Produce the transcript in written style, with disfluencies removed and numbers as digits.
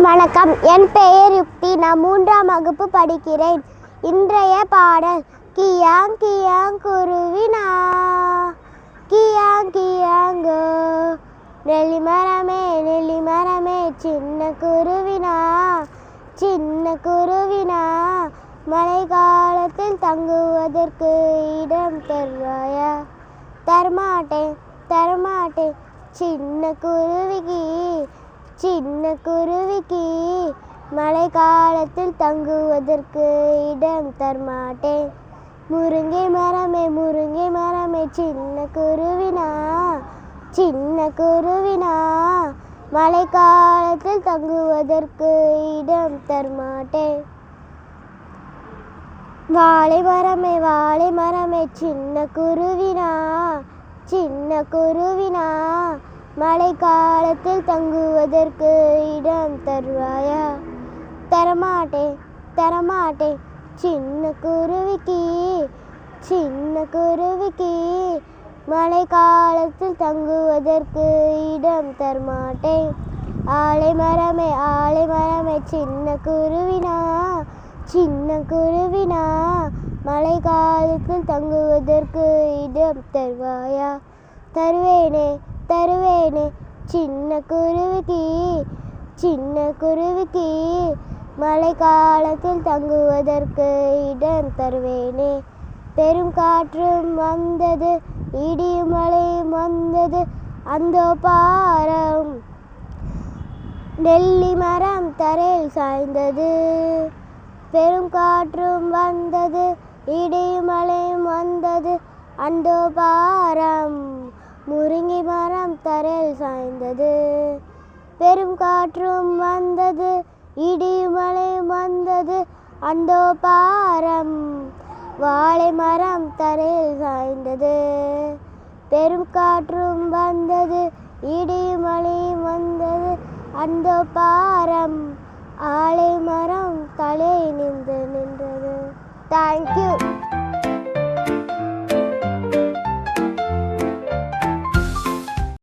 வணக்கம். என் பெயர் யுக்தி. நான் 3ஆம் வகுப்பு படிக்கிறேன். இன்றைய பாடல் கியாங் கியாங் குருவினா கியாங் கியாங்கோ நெல்லிமரமே சின்ன குருவினா சின்ன குருவினா மழை காலத்தில் தங்குவதற்கு இடம் தருவாயா? தரமாட்டேன் தரமாட்டேன் சின்ன குருவிக்கு மழை காலத்தில் தங்குவதற்கு இடம் தரமாட்டேன். முருங்கை மரமே சின்ன குருவினா மழை காலத்தில் தங்குவதற்கு இடம் தரமாட்டேன். வாழை மரமே சின்ன குருவினா மழை காலத்தில் தங்குவதற்கு இடம் தருவாயா? தரமாட்டேன் சின்ன குருவிக்கு மழை காலத்தில் தங்குவதற்கு இடம் தரமாட்டேன். ஆலை மரமே சின்ன குருவினா மழை காலத்தில் தங்குவதற்கு இடம் தருவாயா? தருவேனே சின்ன குருவிக்கு மழை காலத்தில் தங்குவதற்கு இடம் தருவேனே. பெரும் காற்றும் வந்தது, இடியும் மழையும் வந்தது, அந்தோ பாரம் நெல்லி மரம் தரையில் சாய்ந்தது. பெரும் காற்றும் வந்தது, இடியும் மழையும் வந்தது, அந்தோ பாரம் முருங்கை மரம் தரையில் சாய்ந்தது. பெரும் காற்றும் வந்தது, இடியும் மழையும் வந்தது, அந்தோ பாரம் வாழை மரம் தரையில் சாய்ந்தது. பெரும் காற்றும் வந்தது, இடியும் மழையும் வந்தது, அந்தோ பாரம் ஆலை மரம் தலை நின்றது. தேங்க்யூ.